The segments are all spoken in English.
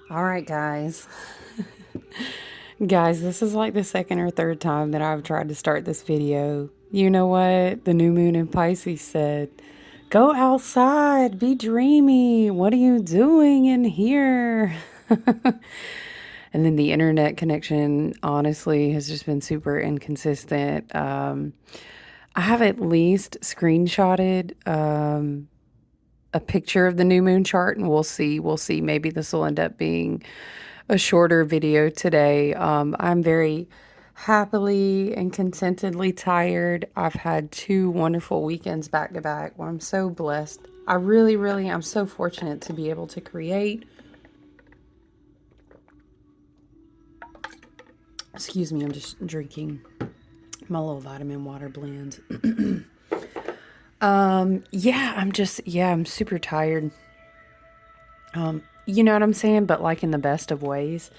All right, guys. Guys, this is like the second or third time that I've tried to start this video. You know what? The new moon in Pisces said, go outside, be dreamy. What are you doing in here? And then the internet connection, honestly, has just been super inconsistent. I have at least screenshotted a picture of the new moon chart, and we'll see. We'll see. Maybe this will end up being a shorter video today. I'm very happily and contentedly tired. I've had 2 wonderful weekends back to back where I'm so blessed. I really, really am so fortunate to be able to create. Excuse me, I'm just drinking my little vitamin water blend. I'm super tired. You know what I'm saying? But like in the best of ways.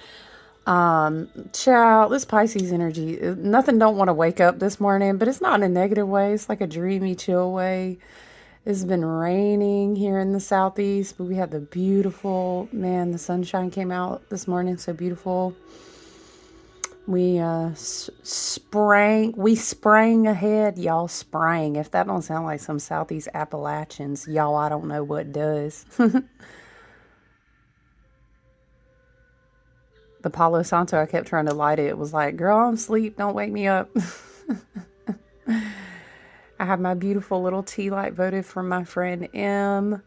Child, this Pisces energy, nothing don't want to wake up this morning, but it's not in a negative way. It's like a dreamy, chill way. It's been raining here in the southeast, but we had the beautiful, man, the sunshine came out this morning, so beautiful. We sprang ahead, y'all sprang. If that don't sound like some Southeast Appalachians, y'all, I don't know what does. The Palo Santo, I kept trying to light it. It was like, girl, I'm asleep. Don't wake me up. I have my beautiful little tea light votive from my friend M,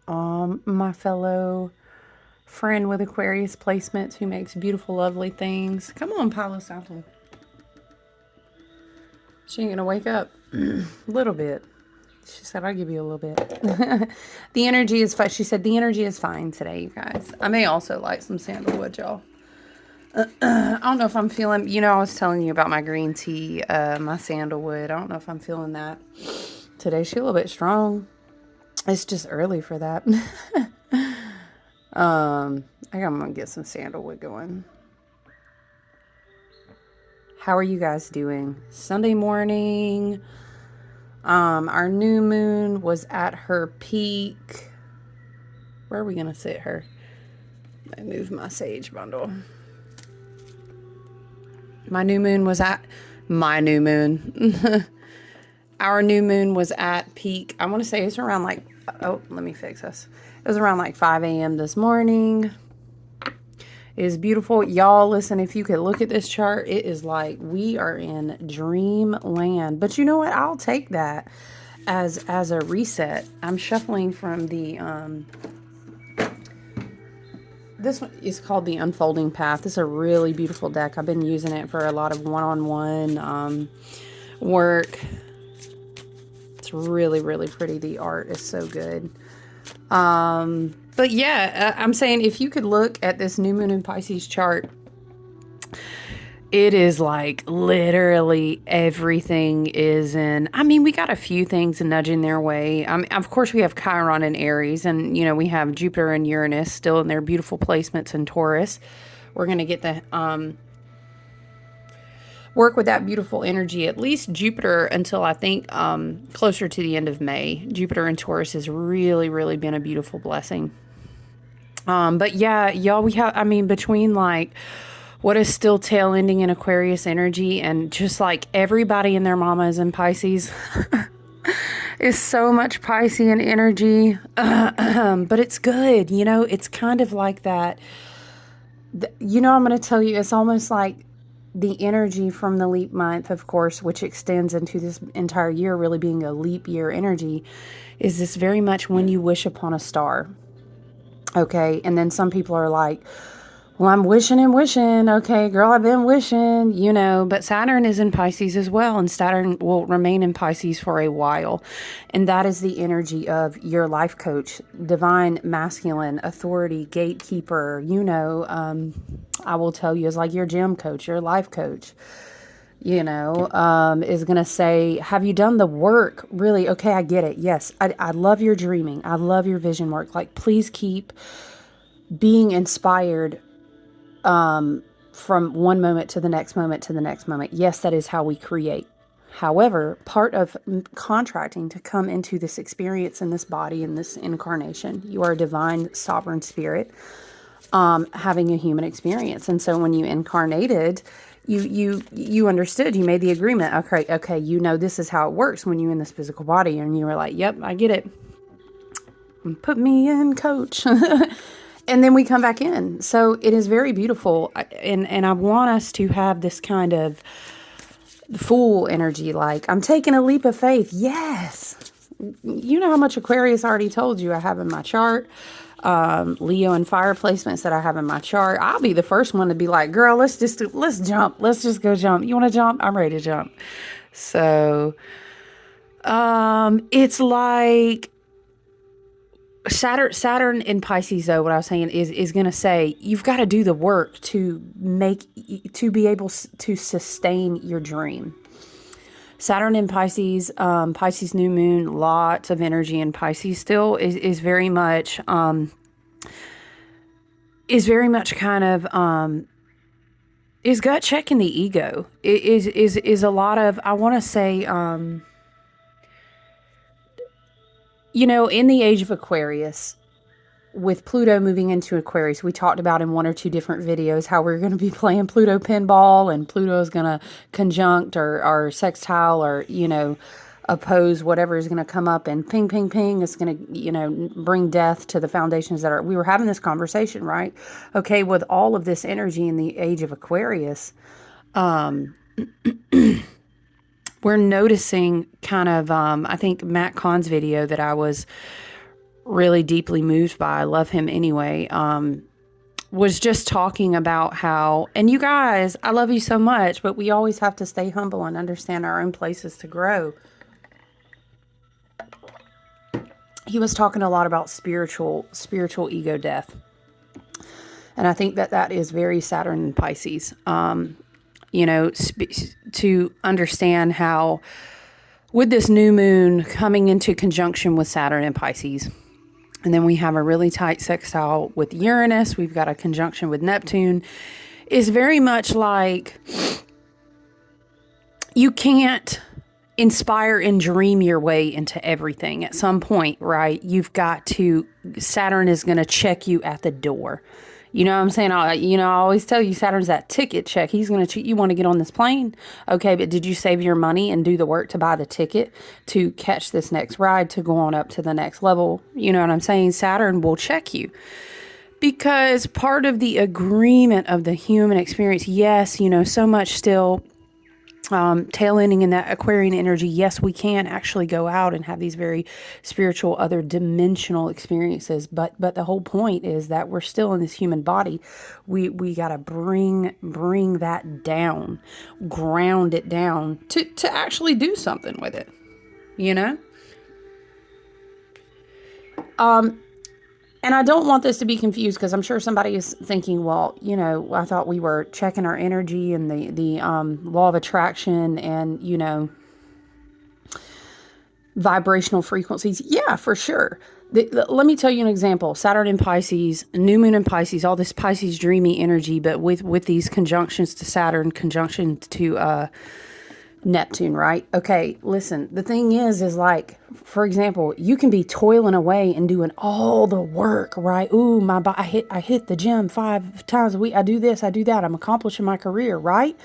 my fellow friend with Aquarius placements who makes beautiful, lovely things. Come on, Palo Santo. She ain't gonna wake up. A little bit. She said, I'll give you a little bit. The energy is fine. She said, the energy is fine today, you guys. I may also light some sandalwood, y'all. I don't know if I'm feeling, I was telling you about my green tea, my sandalwood. I don't know if I'm feeling that today. She's a little bit strong. It's just early for that. I think I'm going to get some sandalwood going. How are you guys doing? Sunday morning. Our new moon was at her peak. Where are we going to sit her? I move my sage bundle. My new moon was at my new moon. Our new moon was at peak. I want to say it's around like, oh, let me fix this. It was around like 5 a.m. this morning. It is beautiful. Y'all, listen, if you could look at this chart, it is like we are in dreamland. But you know what? I'll take that as a reset. I'm shuffling from the, this one is called the Unfolding Path. This is a really beautiful deck. I've been using it for a lot of one-on-one work. It's really, really pretty. The art is so good. But yeah, I'm saying if you could look at this new moon in Pisces chart, it is like literally everything is in. I mean, we got a few things nudging their way. I mean, of course, we have Chiron and Aries, and we have Jupiter and Uranus still in their beautiful placements in Taurus. We're going to get the work with that beautiful energy, at least Jupiter until I think closer to the end of May. Jupiter and Taurus has really, really been a beautiful blessing. But yeah, y'all, we have, I mean, between like what is still tail ending in Aquarius energy and just like everybody and their mama is in Pisces is so much Piscean energy. But it's good. It's kind of like that. I'm going to tell you, it's almost like the energy from the leap month, of course, which extends into this entire year, really being a leap year energy, is this very much when you wish upon a star. Okay. And then some people are like, well, I'm wishing and wishing. Okay, girl, I've been wishing, but Saturn is in Pisces as well. And Saturn will remain in Pisces for a while. And that is the energy of your life coach, divine masculine authority, gatekeeper, I will tell you, is like your gym coach, your life coach, is going to say, have you done the work? Really? Okay, I get it. Yes, I love your dreaming. I love your vision work. Like, please keep being inspired from one moment to the next moment to the next moment. Yes, that is how we create. However, part of contracting to come into this experience in this body, in this incarnation, you are a divine sovereign spirit. having a human experience. And so when you incarnated, you understood, you made the agreement. Okay, you know, this is how it works when you're in this physical body. And you were like, yep, I get it. Put me in, coach. And then we come back in. So it is very beautiful. And I want us to have this kind of fool energy. Like, I'm taking a leap of faith. Yes. You know how much Aquarius I already told you I have in my chart. Leo and fire placements that I have in my chart. I'll be the first one to be like, girl, let's jump. Let's just go jump. You want to jump? I'm ready to jump. So, it's like Saturn in Pisces, though, what I was saying is going to say, you've got to do the work to be able to sustain your dream. Saturn in Pisces, Pisces New Moon, lots of energy in Pisces still is very much kind of, is gut checking the ego. It is a lot of, I want to say, you know, in the age of Aquarius, with Pluto moving into Aquarius, we talked about in one or two different videos how we're going to be playing Pluto pinball, and Pluto is going to conjunct or sextile or, you know, oppose whatever is going to come up, and ping, ping, ping. It's going to, you know, bring death to the foundations that are, we were having this conversation, right? Okay, with all of this energy in the age of Aquarius, we're noticing kind of, I think Matt Kahn's video that I was really deeply moved by, I love him anyway, was just talking about how, and you guys, I love you so much, but we always have to stay humble and understand our own places to grow. He was talking a lot about spiritual ego death. And I think that is very Saturn and Pisces. You know, to understand how with this new moon coming into conjunction with Saturn and Pisces, and then we have a really tight sextile with Uranus, we've got a conjunction with Neptune, is very much like you can't inspire and dream your way into everything. At some point, right, you've got to, Saturn is going to check you at the door. You know what I'm saying? I always tell you, Saturn's that ticket check. He's going to cheat. You want to get on this plane? Okay, but did you save your money and do the work to buy the ticket to catch this next ride to go on up to the next level? You know what I'm saying? Saturn will check you. Because part of the agreement of the human experience, yes, you know, so much still tail ending in that Aquarian energy. Yes, we can actually go out and have these very spiritual, other dimensional experiences. But the whole point is that we're still in this human body. We got to bring that down, ground it down to actually do something with it, you know? And I don't want this to be confused, because I'm sure somebody is thinking, well, you know, I thought we were checking our energy and the law of attraction and, you know, vibrational frequencies. Yeah, for sure. Let me tell you an example. Saturn in Pisces, new moon in Pisces, all this Pisces dreamy energy, but with these conjunctions to Saturn, conjunction to Neptune, right? Okay, listen, the thing is like, for example, you can be toiling away and doing all the work, right? Ooh, I hit the gym 5 times a week. I do this, I do that. I'm accomplishing my career, right?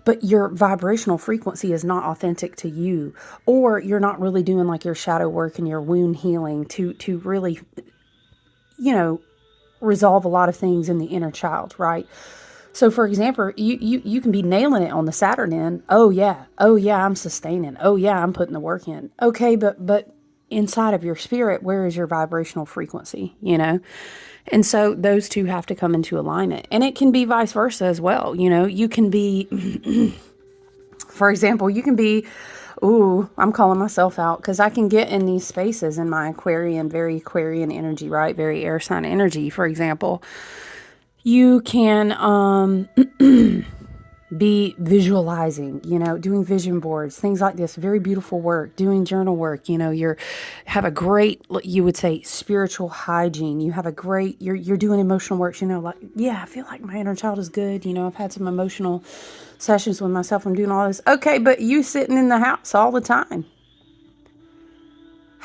But your vibrational frequency is not authentic to you, or you're not really doing like your shadow work and your wound healing to really, you know, resolve a lot of things in the inner child, right? So, for example, you can be nailing it on the Saturn end. Oh yeah, I'm sustaining. Oh yeah, I'm putting the work in. Okay, but inside of your spirit, where is your vibrational frequency, you know? And so those two have to come into alignment. And it can be vice versa as well. You know, you can be, for example, you can be, ooh, I'm calling myself out, because I can get in these spaces in my Aquarian, very Aquarian energy, right? Very air sign energy, for example. You can be visualizing, you know, doing vision boards, things like this, very beautiful work, doing journal work, you know, have a great, you would say, spiritual hygiene. You have a great, you're doing emotional work, you know, like, yeah, I feel like my inner child is good. You know, I've had some emotional sessions with myself. I'm doing all this. Okay, but you sitting in the house all the time.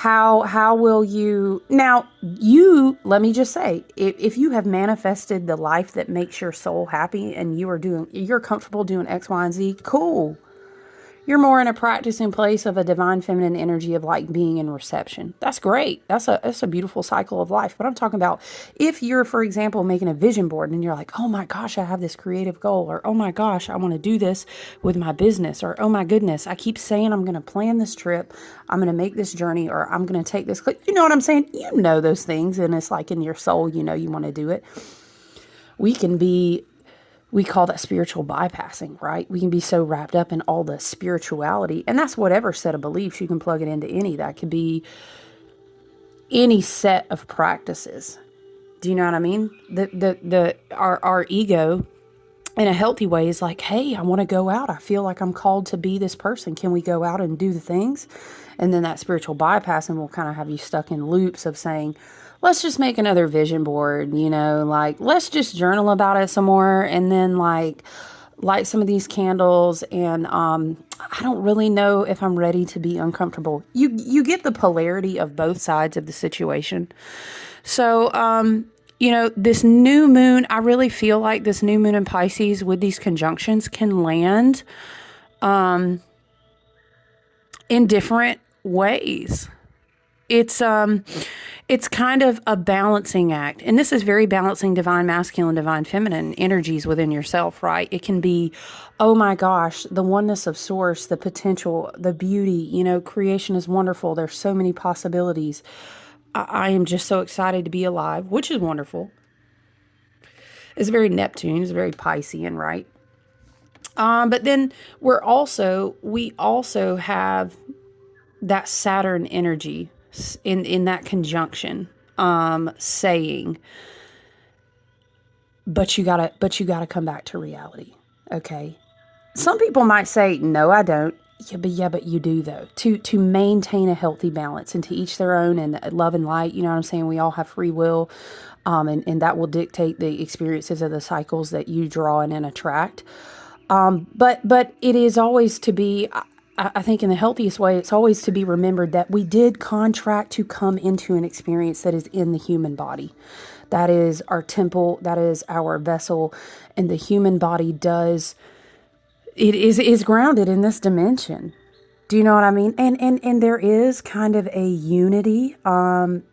How will you now? You let me just say, if you have manifested the life that makes your soul happy, and you're comfortable doing X, Y, and Z, cool. You're more in a practicing place of a divine feminine energy of like being in reception. That's great. That's a beautiful cycle of life. But I'm talking about if you're, for example, making a vision board and you're like, oh my gosh, I have this creative goal, or oh my gosh, I want to do this with my business, or oh my goodness, I keep saying I'm going to plan this trip, I'm going to make this journey, or I'm going to take this. You know what I'm saying? You know those things, and it's like in your soul, you know you want to do it. We call that spiritual bypassing, right? We can be so wrapped up in all the spirituality, and that's whatever set of beliefs. You can plug it into any. That could be any set of practices. Do you know what I mean? Our ego in a healthy way is like, hey, I want to go out. I feel like I'm called to be this person. Can we go out and do the things? And then that spiritual bypassing will kind of have you stuck in loops of saying, let's just make another vision board, like let's just journal about it some more, and then like light some of these candles, and I don't really know if I'm ready to be uncomfortable. You get the polarity of both sides of the situation. So this new moon, I really feel like this new moon in Pisces with these conjunctions can land in different ways. It's kind of a balancing act. And this is very balancing divine masculine, divine feminine energies within yourself, right? It can be, oh my gosh, the oneness of source, the potential, the beauty, creation is wonderful. There's so many possibilities. I am just so excited to be alive, which is wonderful. It's very Neptune, it's very Piscean, right? But then we also have that Saturn energy in that conjunction, saying, but you gotta come back to reality. Okay. Some people might say, no, I don't. Yeah, but you do though. To maintain a healthy balance, and to each their own, and love and light, you know what I'm saying? We all have free will. And that will dictate the experiences of the cycles that you draw in and attract. But it is always to be, I think in the healthiest way, it's always to be remembered that we did contract to come into an experience that is in the human body. That is our temple, that is our vessel, and the human body is grounded in this dimension. Do you know what I mean? And there is kind of a unity.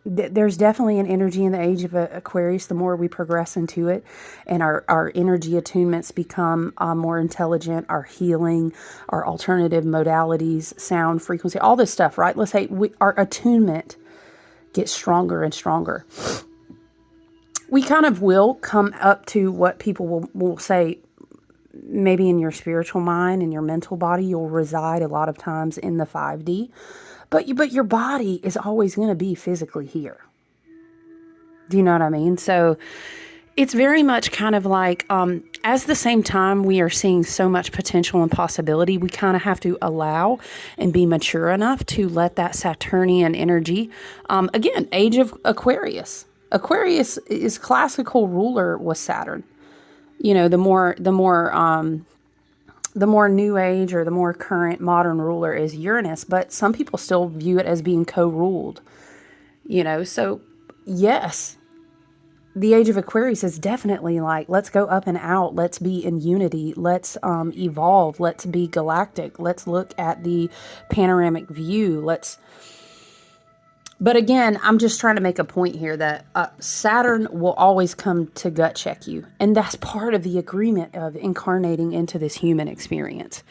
There's definitely an energy in the age of Aquarius. The more we progress into it, and our energy attunements become more intelligent, our healing, our alternative modalities, sound, frequency, all this stuff, right? Let's say our attunement gets stronger and stronger. We kind of will come up to what people will say, maybe in your spiritual mind and your mental body, you'll reside a lot of times in the 5D, but your body is always going to be physically here. Do you know what I mean? So it's very much kind of like, as the same time we are seeing so much potential and possibility, we kind of have to allow and be mature enough to let that Saturnian energy, again, age of Aquarius. Aquarius, is classical ruler was Saturn. The more new age or the more current modern ruler is Uranus, but some people still view it as being co-ruled, so yes, the age of Aquarius is definitely like, let's go up and out. Let's be in unity. Let's evolve. Let's be galactic. Let's look at the panoramic view. But again, I'm just trying to make a point here that Saturn will always come to gut check you. And that's part of the agreement of incarnating into this human experience.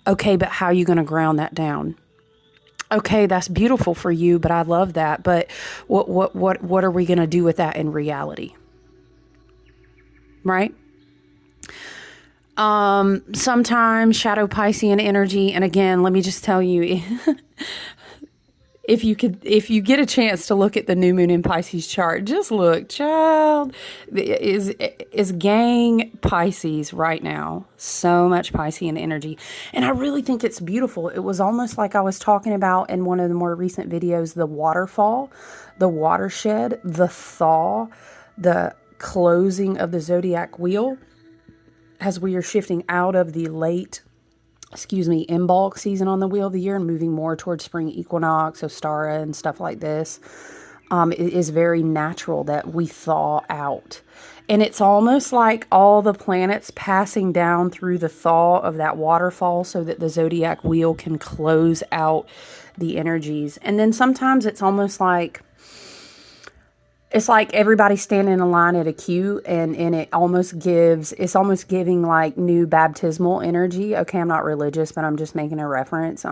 Okay, but how are you going to ground that down? Okay, that's beautiful for you, but I love that. But what are we going to do with that in reality? Right? Sometimes shadow Piscean energy, and again, let me just tell you, if you get a chance to look at the new moon in Pisces chart, just look, child, is gang Pisces right now. So much Piscean energy. And I really think it's beautiful. It was almost like I was talking about in one of the more recent videos, the waterfall, the watershed, the thaw, the closing of the zodiac wheel as we are shifting out of the late Imbolc season on the wheel of the year and moving more towards spring equinox, Ostara and stuff like this, it is very natural that we thaw out. And it's almost like all the planets passing down through the thaw of that waterfall so that the zodiac wheel can close out the energies. And then sometimes it's almost like, it's like everybody standing in a line at a queue, and it's almost giving like new baptismal energy. Okay, I'm not religious, but I'm just making a reference.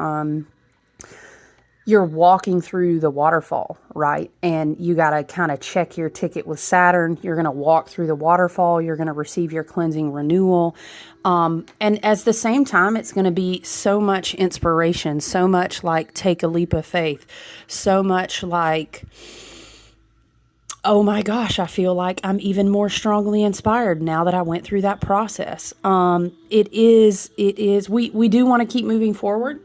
You're walking through the waterfall, right? And you got to kind of check your ticket with Saturn. You're going to walk through the waterfall. You're going to receive your cleansing renewal. And at the same time, it's going to be so much inspiration, so much like take a leap of faith, so much like, oh my gosh, I feel like I'm even more strongly inspired now that I went through that process. We do want to keep moving forward.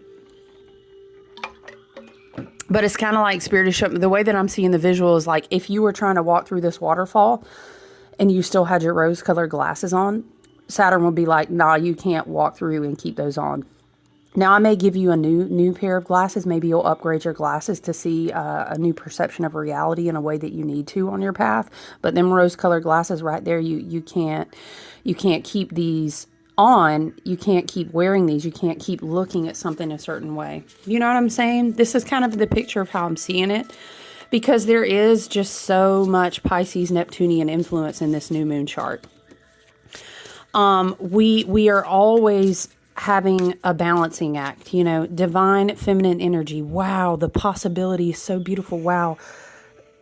But it's kind of like Spirit is showing, the way that I'm seeing the visual is like if you were trying to walk through this waterfall and you still had your rose-colored glasses on, Saturn would be like, nah, you can't walk through and keep those on. Now, I may give you a new pair of glasses. Maybe you'll upgrade your glasses to see a new perception of reality in a way that you need to on your path. But them rose-colored glasses right there, you can't keep these on. You can't keep wearing these. You can't keep looking at something a certain way. You know what I'm saying? This is kind of the picture of how I'm seeing it, because there is just so much Pisces Neptunian influence in this new moon chart. We are always having a balancing act, divine feminine energy. Wow, the possibility is so beautiful. Wow.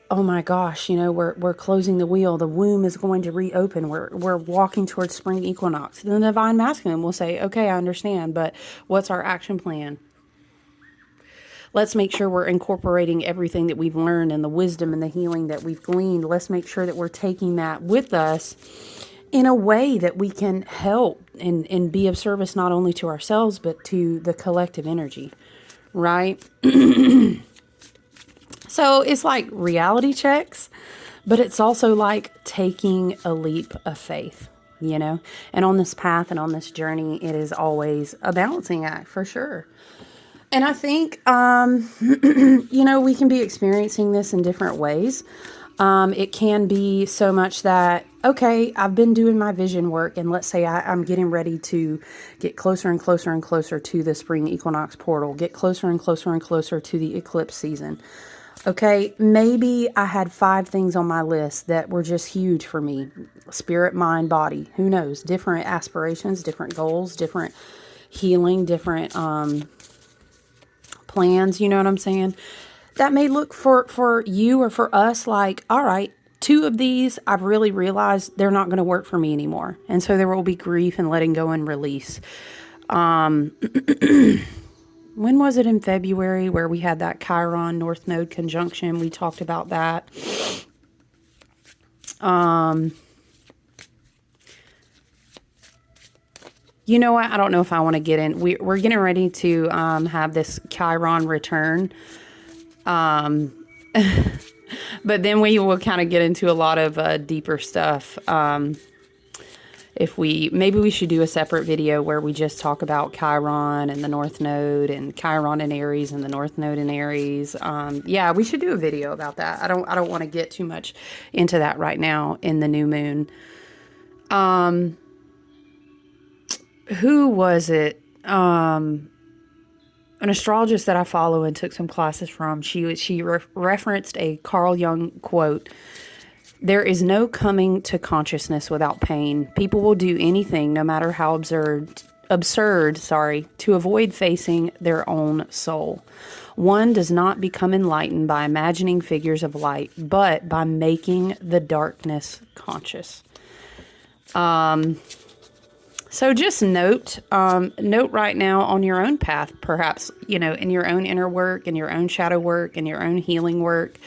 Oh my gosh, we're closing the wheel. The womb is going to reopen. We're walking towards spring equinox. The divine masculine will say, okay, I understand, but what's our action plan? Let's make sure we're incorporating everything that we've learned and the wisdom and the healing that we've gleaned. Let's make sure that we're taking that with us in a way that we can help and be of service not only to ourselves, but to the collective energy, right? So it's like reality checks, but it's also like taking a leap of faith, And on this path and on this journey, it is always a balancing act for sure. And I think, we can be experiencing this in different ways. It can be so much that, okay, I've been doing my vision work, and let's say I'm getting ready to get closer and closer and closer to the spring equinox portal, get closer and closer and closer to the eclipse season. Okay, maybe I had 5 things on my list that were just huge for me. Spirit, mind, body. Who knows? Different aspirations, different goals, different healing, different plans. You know what I'm saying? That may look for you or for us like, all right, 2 of these, I've really realized they're not going to work for me anymore. And so there will be grief and letting go and release. When was it in February where we had that Chiron North Node conjunction? We talked about that. You know what? I don't know if I want to get in. We're getting ready to have this Chiron return. But then we will kind of get into a lot of deeper stuff. Maybe we should do a separate video where we just talk about Chiron and the North Node and Chiron in Aries and the North Node in Aries. Yeah, we should do a video about that. I don't want to get too much into that right now in the new moon. Who was it? An astrologist that I follow and took some classes from, she referenced a Carl Jung quote. There is no coming to consciousness without pain. People will do anything, no matter how absurd, to avoid facing their own soul. One does not become enlightened by imagining figures of light, but by making the darkness conscious. So just note right now on your own path, perhaps, in your own inner work, in your own shadow work, in your own healing work.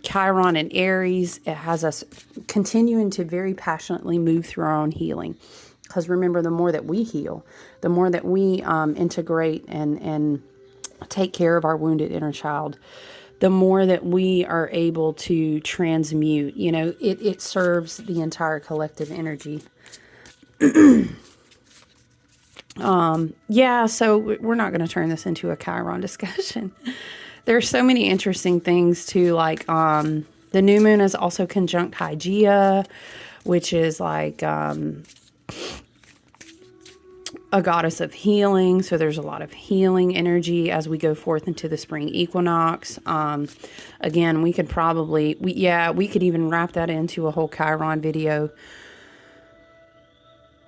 Chiron and Aries, it has us continuing to very passionately move through our own healing. Because remember, the more that we heal, the more that we integrate and take care of our wounded inner child, the more that we are able to transmute. It serves the entire collective energy. Yeah, so we're not going to turn this into a Chiron discussion. There's so many interesting things too, like the new moon is also conjunct Hygeia, which is like a goddess of healing. So there's a lot of healing energy as we go forth into the spring equinox. Again, we could probably, we could even wrap that into a whole Chiron video.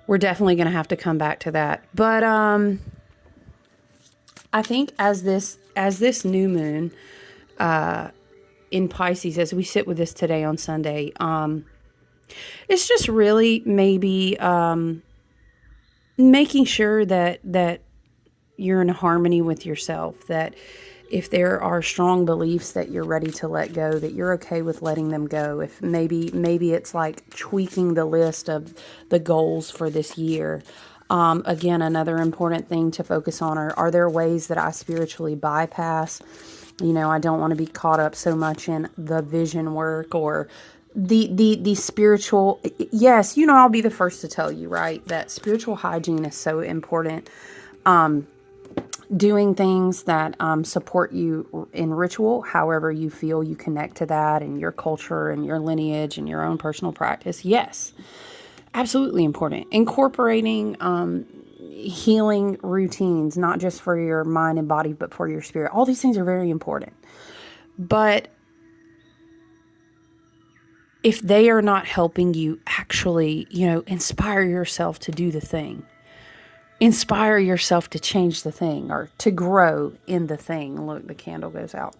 We're definitely going to have to come back to that. But I think as this new moon in Pisces, as we sit with this today on Sunday, it's just really maybe making sure that you're in harmony with yourself, that if there are strong beliefs that you're ready to let go, that you're okay with letting them go. If maybe it's like tweaking the list of the goals for this year. Again, another important thing to focus on are there ways that I spiritually bypass? I don't want to be caught up so much in the vision work or the spiritual. Yes, I'll be the first to tell you, right, that spiritual hygiene is so important. Doing things that support you in ritual, however you feel you connect to that and your culture and your lineage and your own personal practice. Yes, absolutely important. Incorporating healing routines, not just for your mind and body, but for your spirit. All these things are very important. But if they are not helping you actually, inspire yourself to do the thing, inspire yourself to change the thing or to grow in the thing. Look, the candle goes out.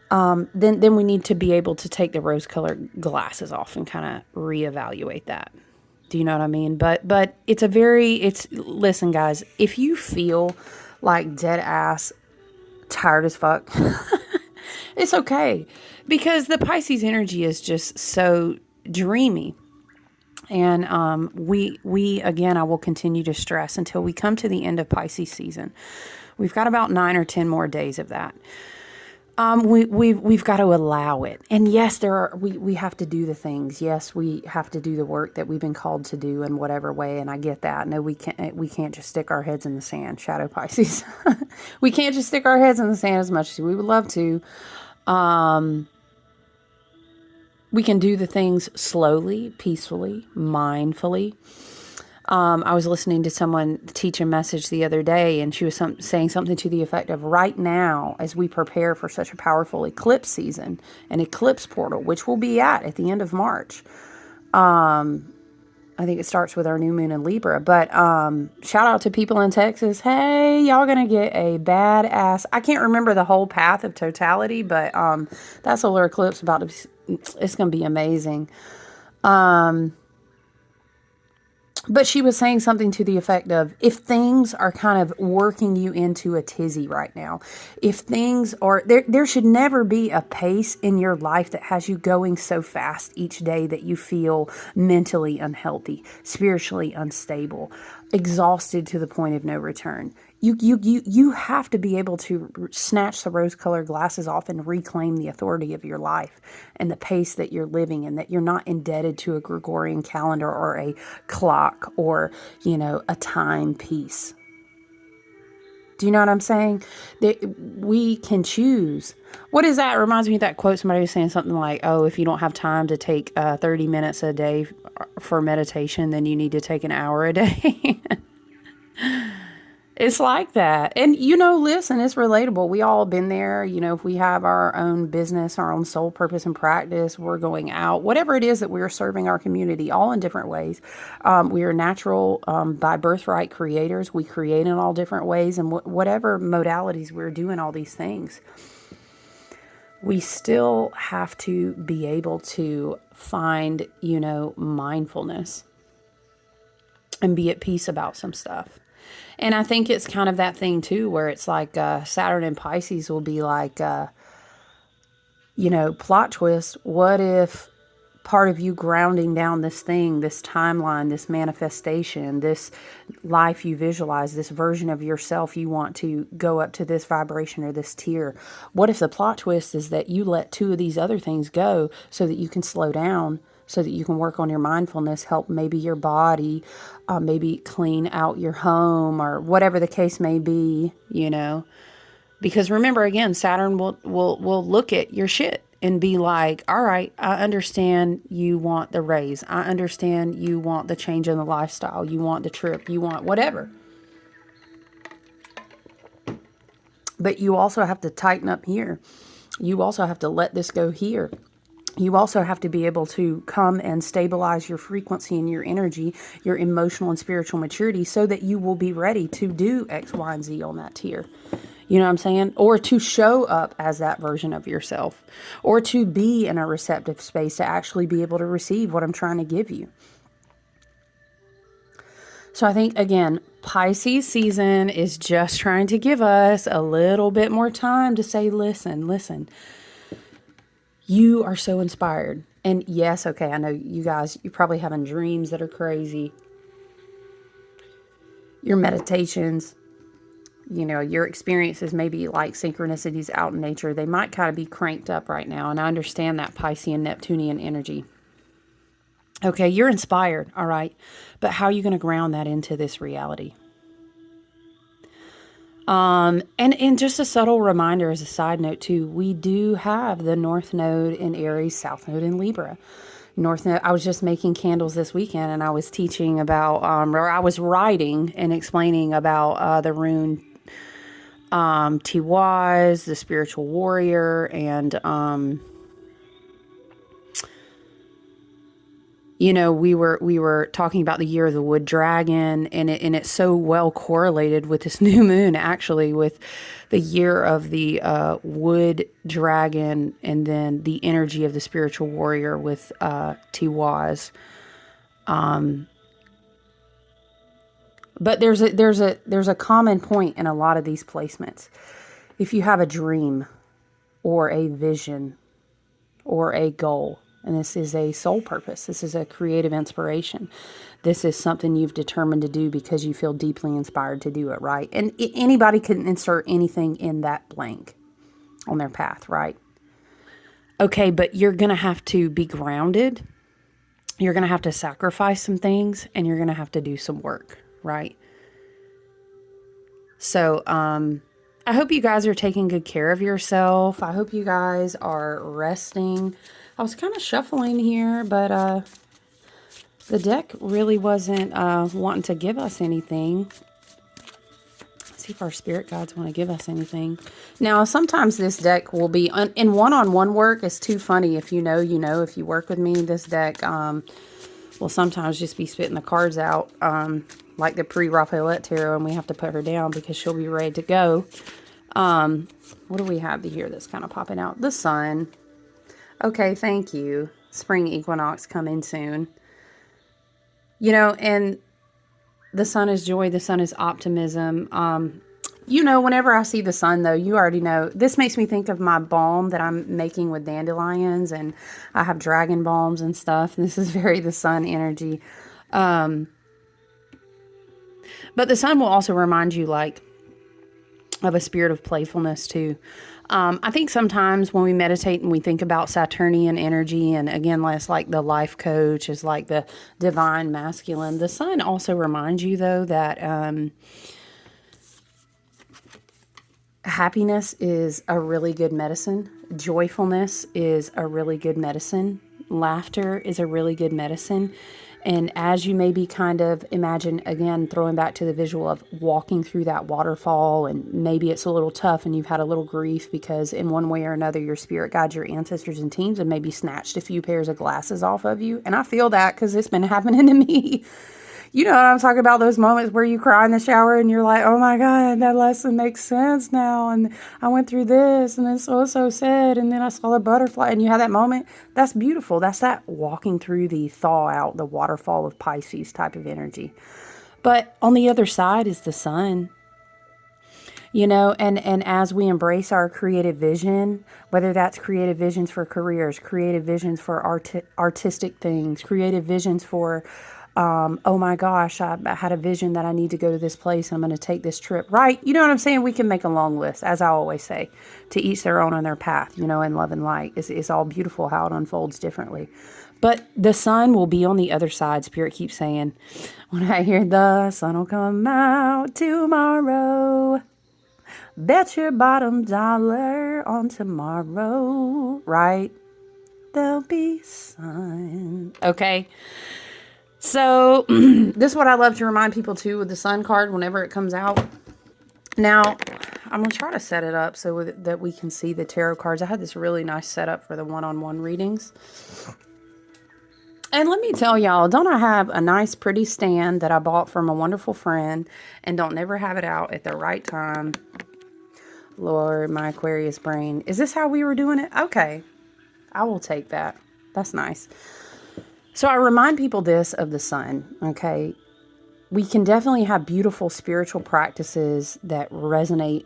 Then we need to be able to take the rose-colored glasses off and kind of reevaluate that. Do you know what I mean? But listen, guys, if you feel like dead ass tired as fuck, it's okay, because the Pisces energy is just so dreamy. And we again, I will continue to stress until we come to the end of Pisces season. We've got about 9 or 10 more days of that. We've got to allow it. And yes, we have to do the things. Yes, we have to do the work that we've been called to do in whatever way. And I get that. No, we can't just stick our heads in the sand. Shadow Pisces. We can't just stick our heads in the sand as much as we would love to. We can do the things slowly, peacefully, mindfully. I was listening to someone teach a message the other day, and she was saying something to the effect of, right now, as we prepare for such a powerful eclipse season, an eclipse portal, which we'll be at the end of March. I think it starts with our new moon in Libra. But shout out to people in Texas. Hey, y'all going to get a badass... I can't remember the whole path of totality, but that solar eclipse it's going to be amazing. But she was saying something to the effect of, if things are kind of working you into a tizzy right now, if things are, there should never be a pace in your life that has you going so fast each day that you feel mentally unhealthy, spiritually unstable, exhausted to the point of no return. You have to be able to snatch the rose-colored glasses off and reclaim the authority of your life and the pace that you're living in, that you're not indebted to a Gregorian calendar or a clock or, a timepiece. Do you know what I'm saying? That we can choose. What is that? It reminds me of that quote. Somebody was saying something like, oh, if you don't have time to take 30 minutes a day for meditation, then you need to take an hour a day. It's like that. And, listen, it's relatable. We all been there. If we have our own business, our own soul purpose and practice, we're going out, whatever it is that we're serving our community, all in different ways. We are natural, by birthright creators. We create in all different ways, and whatever modalities we're doing all these things. We still have to be able to find, mindfulness and be at peace about some stuff. And I think it's kind of that thing too, where it's like Saturn and Pisces will be like, plot twist. What if part of you grounding down this thing, this timeline, this manifestation, this life you visualize, this version of yourself you want to go up to this vibration or this tier? What if the plot twist is that you let 2 of these other things go so that you can slow down, so that you can work on your mindfulness, help maybe your body, maybe clean out your home or whatever the case may be, you know. Because remember, again, Saturn will look at your shit and be like, all right, I understand you want the raise. I understand you want the change in the lifestyle. You want the trip. You want whatever. But you also have to tighten up here. You also have to let this go here. You also have to be able to come and stabilize your frequency and your energy, your emotional and spiritual maturity, so that you will be ready to do X, Y, and Z on that tier. You know what I'm saying? Or to show up as that version of yourself. Or to be in a receptive space to actually be able to receive what I'm trying to give you. So I think, again, Pisces season is just trying to give us a little bit more time to say, listen. You are so inspired. And yes, okay, I know you guys, you're probably having dreams that are crazy. Your meditations, you know, your experiences may be like synchronicities out in nature. They might kind of be cranked up right now. And I understand that Piscean, Neptunian energy. Okay, you're inspired, all right. But how are you going to ground that into this reality? And just a subtle reminder as a side note too, we do have the North Node in Aries, South Node in Libra. North Node, I was just making candles this weekend and I was teaching about, or I was writing and explaining about the rune Tiwaz, the spiritual warrior, and you know, we were talking about the year of the wood dragon, and it's so well correlated with this new moon, actually, with the year of the wood dragon, and then the energy of the spiritual warrior with Tiwaz. But there's a common point in a lot of these placements. If you have a dream or a vision or a goal, and this is a soul purpose, this is a creative inspiration, this is something you've determined to do because you feel deeply inspired to do it, right? And anybody can insert anything in that blank on their path, right? Okay, but you're going to have to be grounded. You're going to have to sacrifice some things, and you're going to have to do some work, right? So, I hope you guys are taking good care of yourself. I hope you guys are resting. I was kind of shuffling here, but the deck really wasn't wanting to give us anything. Let's see if our spirit guides want to give us anything. Now, sometimes this deck will be, in one-on-one work, it's too funny. If you know, you know. If you work with me, this deck will sometimes just be spitting the cards out like the pre-Raphaelite tarot, and we have to put her down because she'll be ready to go. What do we have here that's kind of popping out? The sun. Okay, thank you. Spring equinox coming soon. You know, and the sun is joy. The sun is optimism. You know, whenever I see the sun, though, you already know. This makes me think of my balm that I'm making with dandelions. And I have dragon balms and stuff. This is very the sun energy. But the sun will also remind you, like, of a spirit of playfulness, too. I think sometimes when we meditate and we think about Saturnian energy, and again, less like the life coach is like the divine masculine, the sun also reminds you, though, that happiness is a really good medicine. Joyfulness is a really good medicine. Laughter is a really good medicine. And as you maybe kind of imagine, again, throwing back to the visual of walking through that waterfall, and maybe it's a little tough and you've had a little grief because in one way or another, your spirit guides, your ancestors and teams have maybe snatched a few pairs of glasses off of you. And I feel that because it's been happening to me. You know what I'm talking about, those moments where you cry in the shower and you're like, oh my God, that lesson makes sense now. And I went through this and it's so sad. And then I saw the butterfly, and you have that moment. That's beautiful. That's that walking through the thaw out, the waterfall of Pisces type of energy. But on the other side is the sun. You know, and as we embrace our creative vision, whether that's creative visions for careers, creative visions for artistic things, creative visions for oh my gosh, I had a vision that I need to go to this place. I'm going to take this trip, right? You know what I'm saying? We can make a long list, as I always say, to each their own on their path, you know, in love and light. It's all beautiful how it unfolds differently. But the sun will be on the other side. Spirit keeps saying, when I hear the sun will come out tomorrow, bet your bottom dollar on tomorrow, right? There'll be sun. Okay. So this is what I love to remind people too with the sun card whenever it comes out. Now, I'm going to try to set it up so that we can see the tarot cards. I had this really nice setup for the one-on-one readings. And let me tell y'all, don't I have a nice pretty stand that I bought from a wonderful friend and don't never have it out at the right time? Lord, my Aquarius brain. Is this how we were doing it? Okay. I will take that. That's nice. So I remind people this of the sun, okay? We can definitely have beautiful spiritual practices that resonate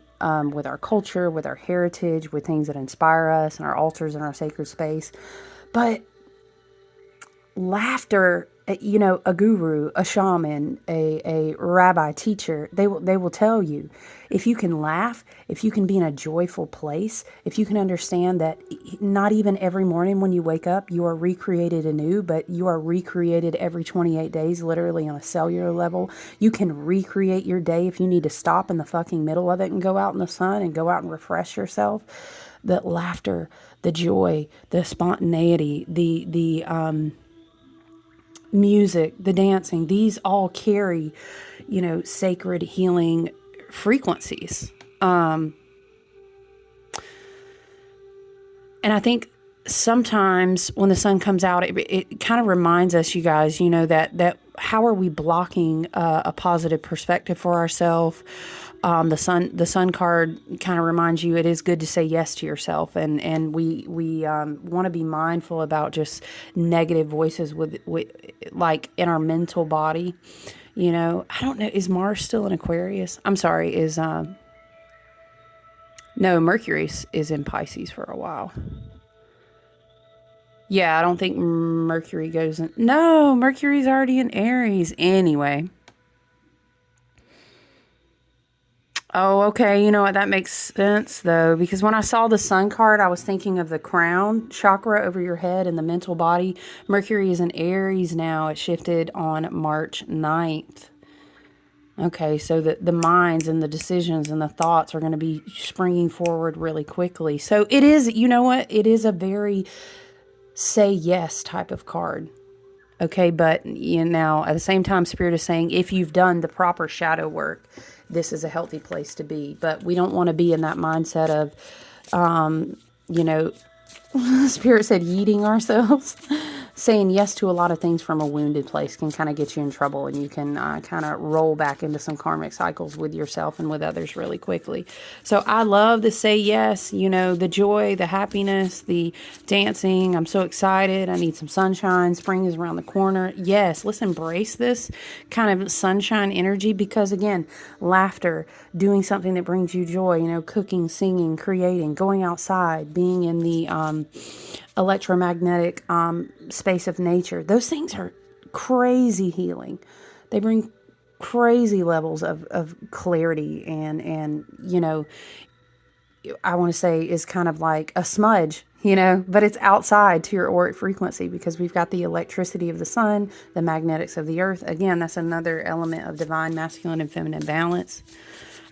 with our culture, with our heritage, with things that inspire us and our altars and our sacred space. But laughter, you know, a guru, a shaman, a rabbi, teacher, they will tell you, if you can laugh, if you can be in a joyful place, if you can understand that not even every morning when you wake up, you are recreated anew, but you are recreated every 28 days, literally on a cellular level. You can recreate your day if you need to stop in the fucking middle of it and go out in the sun and go out and refresh yourself. The laughter, the joy, the spontaneity, the music, the dancing, these all carry, you know, sacred healing frequencies. And I think sometimes when the sun comes out, it kind of reminds us, you guys, you know, that how are we blocking a positive perspective for ourselves? The sun card kind of reminds you it is good to say yes to yourself, and we want to be mindful about just negative voices with like in our mental body. You know, I don't know. Is Mars still in Aquarius? I'm sorry. No, Mercury is in Pisces for a while. Yeah, I don't think Mercury goes in. No, Mercury's already in Aries anyway. Oh, okay. You know what? That makes sense, though, because when I saw the sun card, I was thinking of the crown chakra over your head and the mental body. Mercury is in Aries now. It shifted on March 9th. Okay, so the minds and the decisions and the thoughts are going to be springing forward really quickly. So it is, you know what? It is a very say yes type of card. Okay, but you know, now at the same time, Spirit is saying if you've done the proper shadow work, this is a healthy place to be. But we don't want to be in that mindset of, you know, Spirit said yeeting ourselves. Saying yes to a lot of things from a wounded place can kind of get you in trouble, and you can kind of roll back into some karmic cycles with yourself and with others really quickly. So I love to say yes, you know, the joy, the happiness, the dancing. I'm so excited. I need some sunshine. Spring is around the corner. Yes, let's embrace this kind of sunshine energy because, again, laughter, doing something that brings you joy, you know, cooking, singing, creating, going outside, being in the electromagnetic space of nature. Those things are crazy healing. They bring crazy levels of clarity and you know, I want to say is kind of like a smudge, you know, but it's outside to your auric frequency because we've got the electricity of the sun, the magnetics of the earth. Again, that's another element of divine masculine and feminine balance.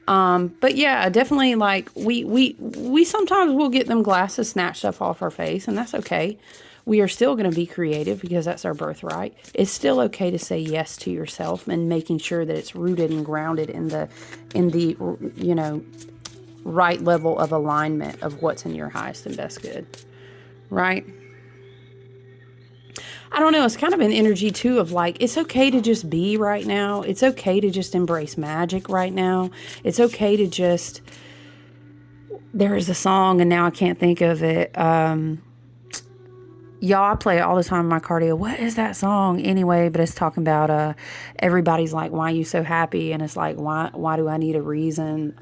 But yeah, definitely like we sometimes will get them glasses snatched up off our face, and that's okay. We are still going to be creative because that's our birthright. It's still okay to say yes to yourself and making sure that it's rooted and grounded in the you know, right level of alignment of what's in your highest and best good. Right? I don't know. It's kind of an energy too of like, it's okay to just be right now. It's okay to just embrace magic right now. It's okay to just, there is a song and now I can't think of it. Y'all, I play it all the time in my cardio. What is that song anyway? But it's talking about everybody's like, why are you so happy? And it's like, why do I need a reason?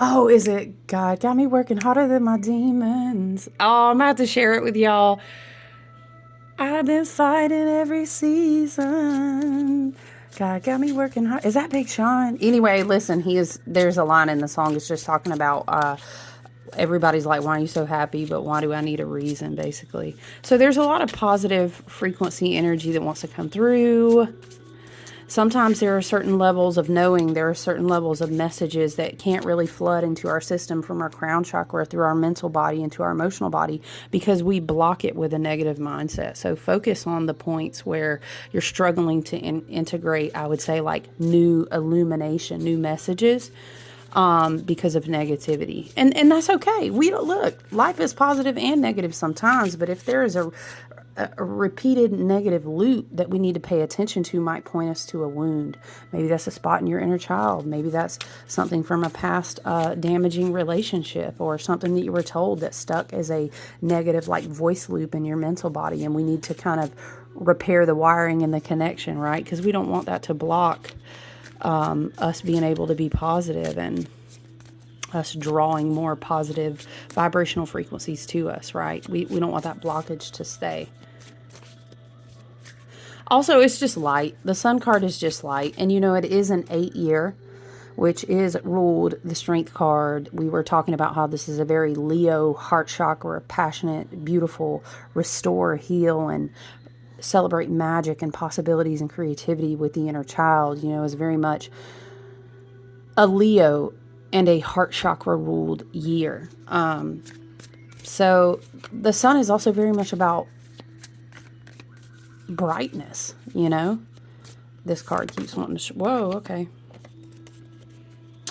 Oh, is it God got me working harder than my demons? Oh, I'm about to share it with y'all. I've been fighting every season. God got me working hard. Is that Big Sean? Anyway, listen, there's a line in the song. It's just talking about everybody's like, why are you so happy? But why do I need a reason, basically? So there's a lot of positive frequency energy that wants to come through. Sometimes there are certain levels of knowing, there are certain levels of messages that can't really flood into our system from our crown chakra through our mental body into our emotional body because we block it with a negative mindset. So focus on the points where you're struggling to integrate, I would say, like new illumination, new messages, because of negativity. And that's okay. We don't look, life is positive and negative sometimes, but if there is a repeated negative loop that we need to pay attention to, might point us to a wound. Maybe that's a spot in your inner child. Maybe that's something from a past damaging relationship, or something that you were told that stuck as a negative like voice loop in your mental body, and we need to kind of repair the wiring and the connection, right? Because we don't want that to block us being able to be positive and us drawing more positive vibrational frequencies to us, right? We don't want that blockage to stay. Also, it's just light. The Sun card is just light. And you know, it is an 8-year, which is ruled the Strength card. We were talking about how this is a very Leo heart chakra, passionate, beautiful, restore, heal, and celebrate magic and possibilities and creativity with the inner child. You know, is very much a Leo and a heart chakra ruled year. So the Sun is also very much about brightness, you know. This card keeps wanting to whoa, okay.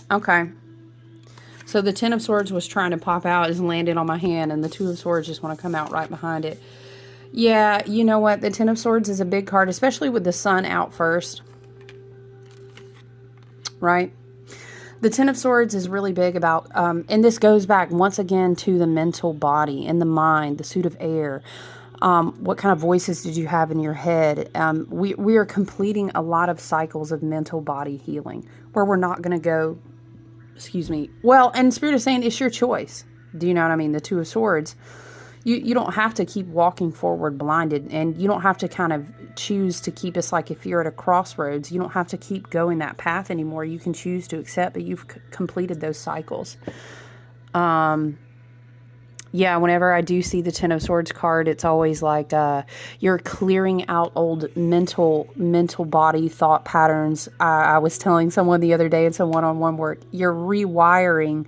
Okay. So the Ten of Swords was trying to pop out, is landed on my hand, and the Two of Swords just want to come out right behind it. Yeah, you know what? The Ten of Swords is a big card, especially with the Sun out first. Right? The Ten of Swords is really big about, and this goes back once again to the mental body and the mind, the suit of air. What kind of voices did you have in your head? We are completing a lot of cycles of mental body healing where we're not going to go, excuse me. Well, and Spirit is saying it's your choice. Do you know what I mean? The Two of Swords. You don't have to keep walking forward blinded, and you don't have to kind of choose to keep, it's like if you're at a crossroads, you don't have to keep going that path anymore. You can choose to accept that you've completed those cycles. Yeah, whenever I do see the Ten of Swords card, it's always like you're clearing out old mental body thought patterns. I was telling someone the other day in some one-on-one work, you're rewiring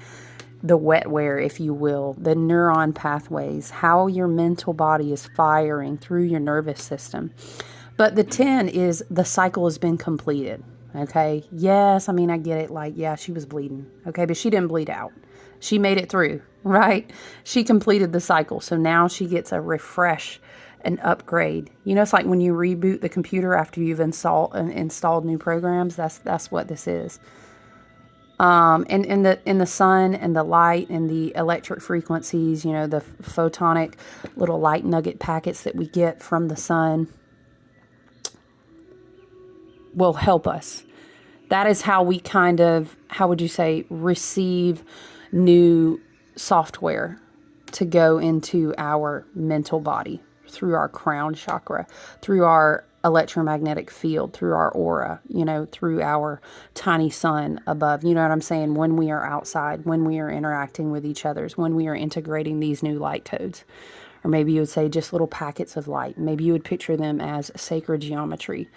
the wetware, if you will, the neuron pathways, how your mental body is firing through your nervous system. But the 10 is the cycle has been completed. Okay. Yes. I mean, I get it. Like, yeah, she was bleeding. Okay. But she didn't bleed out. She made it through, right? She completed the cycle. So now she gets a refresh, an upgrade. You know, it's like when you reboot the computer after you've installed new programs. That's what this is. And in the sun and the light and the electric frequencies, you know, the photonic little light nugget packets that we get from the sun will help us. That is how we kind of, how would you say, receive new software to go into our mental body through our crown chakra, through our electromagnetic field, through our aura, you know, through our tiny sun above. You know what I'm saying? When we are outside, when we are interacting with each other, when we are integrating these new light codes. Or maybe you would say just little packets of light. Maybe you would picture them as sacred geometry.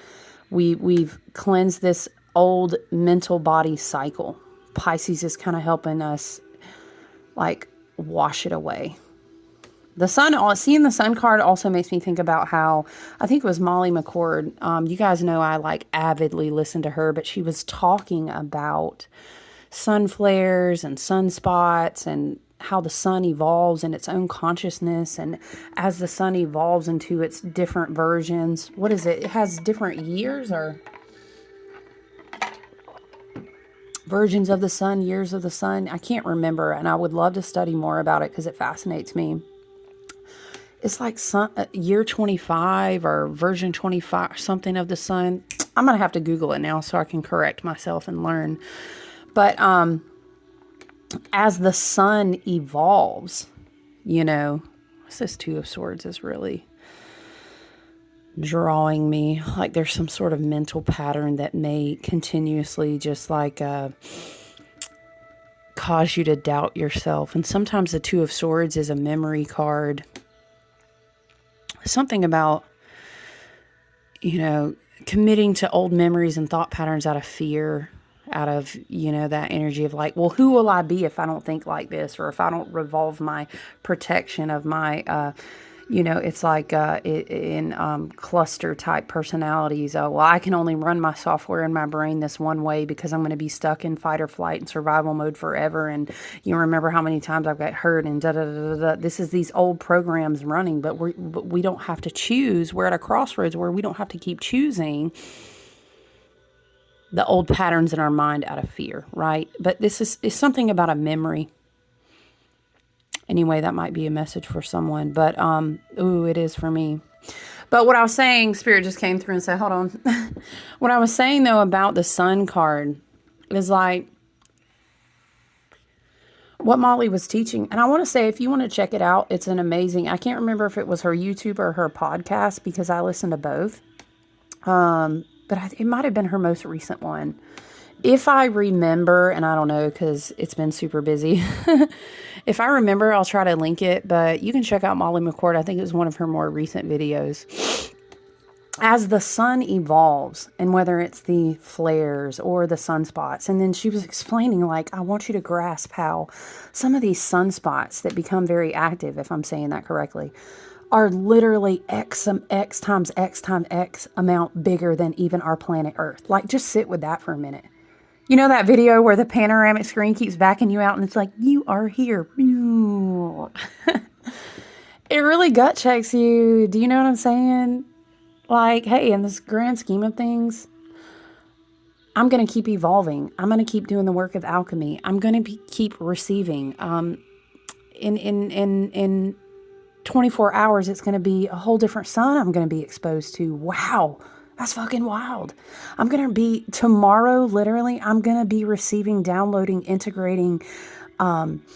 We've cleansed this old mental body cycle. Pisces is kind of helping us like wash it away. The sun, seeing the sun card also makes me think about how, I think it was Molly McCord. You guys know I like avidly listen to her, but she was talking about sun flares and sunspots and how the sun evolves in its own consciousness. And as the sun evolves into its different versions, what is it? It has different years or versions of the sun, years of the sun. I can't remember. And I would love to study more about it because it fascinates me. It's like year 25 or version 25, something of the sun. I'm going to have to Google it now so I can correct myself and learn. But as the sun evolves, you know, this Two of Swords is really drawing me. Like there's some sort of mental pattern that may continuously just like cause you to doubt yourself. And sometimes the Two of Swords is a memory card. Something about, committing to old memories and thought patterns out of fear, out of, that energy of like, well, who will I be if I don't think like this? Or if I don't revolve my protection of my, it's like in cluster type personalities. Well, I can only run my software in my brain this one way because I'm going to be stuck in fight or flight and survival mode forever. And you remember how many times I've got hurt and da da da da. This is these old programs running, but we don't have to choose. We're at a crossroads where we don't have to keep choosing the old patterns in our mind out of fear, right? But this is something about a memory. Anyway, that might be a message for someone, but, it is for me. But what I was saying, Spirit just came through and said, hold on. What I was saying though, about the Sun card is like what Molly was teaching. And I want to say, if you want to check it out, it's an amazing, I can't remember if it was her YouTube or her podcast because I listened to both. But it might've been her most recent one. If I remember, and I don't know, because it's been super busy. If I remember, I'll try to link it, but you can check out Molly McCord. I think it was one of her more recent videos. As the sun evolves, and whether it's the flares or the sunspots, and then she was explaining, like, I want you to grasp how some of these sunspots that become very active, if I'm saying that correctly, are literally X times X times X amount bigger than even our planet Earth. Like, just sit with that for a minute. You know that video where the panoramic screen keeps backing you out and it's like, you are here. It really gut checks you. Do you know what I'm saying? Like, hey, in this grand scheme of things, I'm going to keep evolving. I'm going to keep doing the work of alchemy. I'm going to keep receiving. In 24 hours, it's going to be a whole different sun I'm going to be exposed to. Wow. That's fucking wild. I'm going to be, tomorrow, literally, I'm going to be receiving, downloading, integrating upgrades,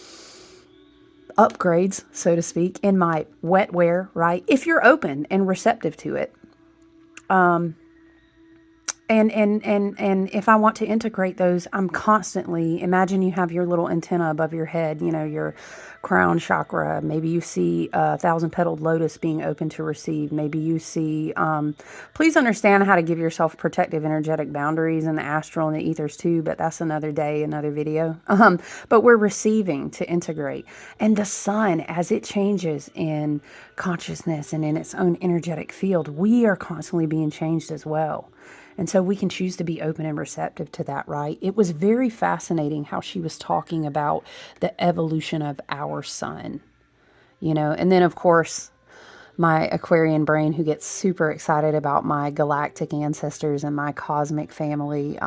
so to speak, in my wetware, right? If you're open and receptive to it. And if I want to integrate those, I'm constantly, imagine you have your little antenna above your head, your crown chakra. Maybe you see a 1,000-petaled lotus being open to receive. Maybe you see, please understand how to give yourself protective energetic boundaries in the astral and the ethers too, but that's another day, another video. But we're receiving to integrate. And the sun, as it changes in consciousness and in its own energetic field, we are constantly being changed as well. And so we can choose to be open and receptive to that, right? It was very fascinating how she was talking about the evolution of our sun, and then of course, my Aquarian brain, who gets super excited about my galactic ancestors and my cosmic family,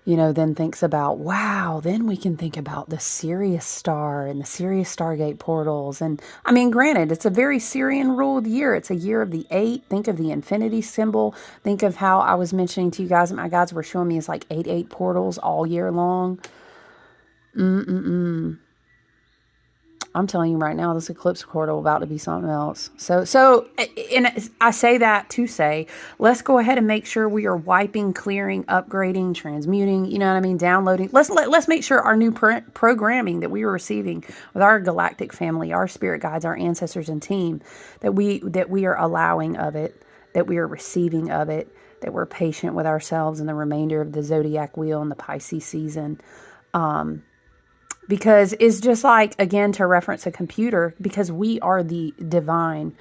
then thinks about, wow, then we can think about the Sirius star and the Sirius Stargate portals. And I mean, granted, it's a very Sirian ruled year. It's a year of the 8. Think of the infinity symbol. Think of how I was mentioning to you guys, my guides were showing me it's like 8 portals all year long. I'm telling you right now, this eclipse portal about to be something else. So, and I say that to say, let's go ahead and make sure we are wiping, clearing, upgrading, transmuting, you know what I mean, downloading. Let's make sure our new programming that we are receiving with our galactic family, our spirit guides, our ancestors and team, that we are allowing of it, that we are receiving of it, that we're patient with ourselves and the remainder of the zodiac wheel and the Pisces season. Because it's just like, again, to reference a computer, because we are the divine,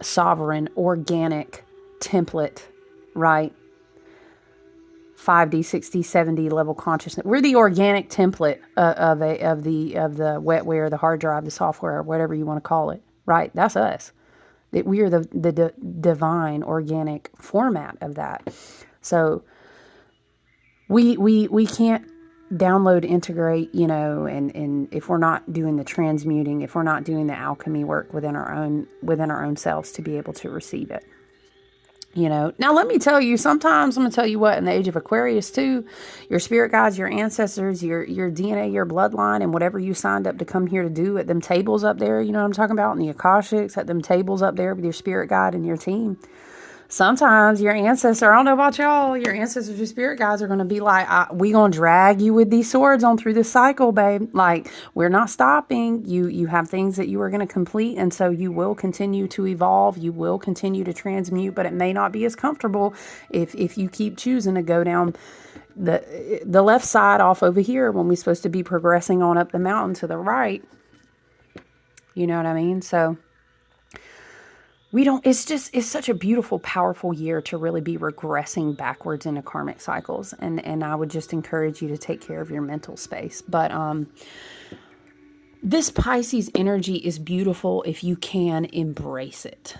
sovereign, organic template, right? 5D, 6D, 7D level consciousness. We're the organic template of the wetware, the hard drive, the software, whatever you want to call it, right? That's us. That we are the divine, organic format of that. So we can't download, integrate, and if we're not doing the transmuting, if we're not doing the alchemy work within our own selves to be able to receive it, Now let me tell you, sometimes I'm going to tell you what, in the age of Aquarius too, your spirit guides, your ancestors, your DNA, your bloodline, and whatever you signed up to come here to do at them tables up there, you know what I'm talking about, in the Akashics, at them tables up there with your spirit guide and your team. sometimes your ancestors, I don't know about y'all, your ancestors, your spirit guides are going to be like, we going to drag you with these swords on through this cycle, babe. Like, we're not stopping. You have things that you are going to complete. And so you will continue to evolve. You will continue to transmute, but it may not be as comfortable if you keep choosing to go down the left side off over here when we're supposed to be progressing on up the mountain to the right. You know what I mean? So we don't, it's such a beautiful, powerful year to really be regressing backwards into karmic cycles. And I would just encourage you to take care of your mental space. But this Pisces energy is beautiful if you can embrace it.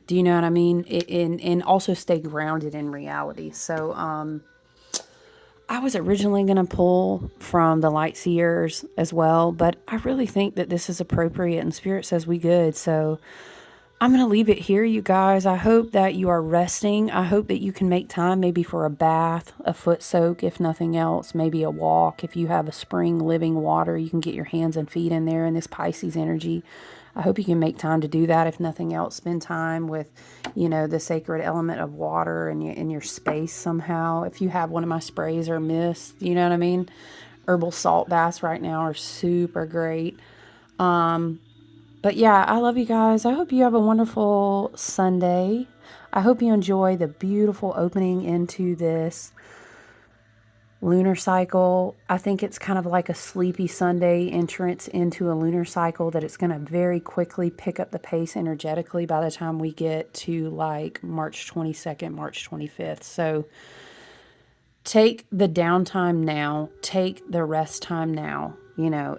Do you know what I mean? And also stay grounded in reality. So I was originally going to pull from the Light Seers as well, but I really think that this is appropriate and Spirit says we good. So I'm going to leave it here, you guys. I hope that you are resting. I hope that you can make time maybe for a bath, a foot soak, if nothing else, maybe a walk. If you have a spring living water, you can get your hands and feet in there in this Pisces energy. I hope you can make time to do that. If nothing else, spend time with, the sacred element of water in your space somehow. If you have one of my sprays or mist, you know what I mean? Herbal salt baths right now are super great. But yeah, I love you guys. I hope you have a wonderful Sunday. I hope you enjoy the beautiful opening into this lunar cycle. I think it's kind of like a sleepy Sunday entrance into a lunar cycle that it's going to very quickly pick up the pace energetically by the time we get to like March 22nd, March 25th. So take the downtime now, take the rest time now,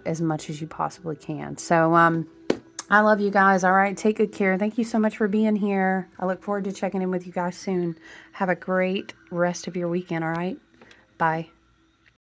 as much as you possibly can. So, I love you guys. All right. Take good care. Thank you so much for being here. I look forward to checking in with you guys soon. Have a great rest of your weekend. All right. Bye.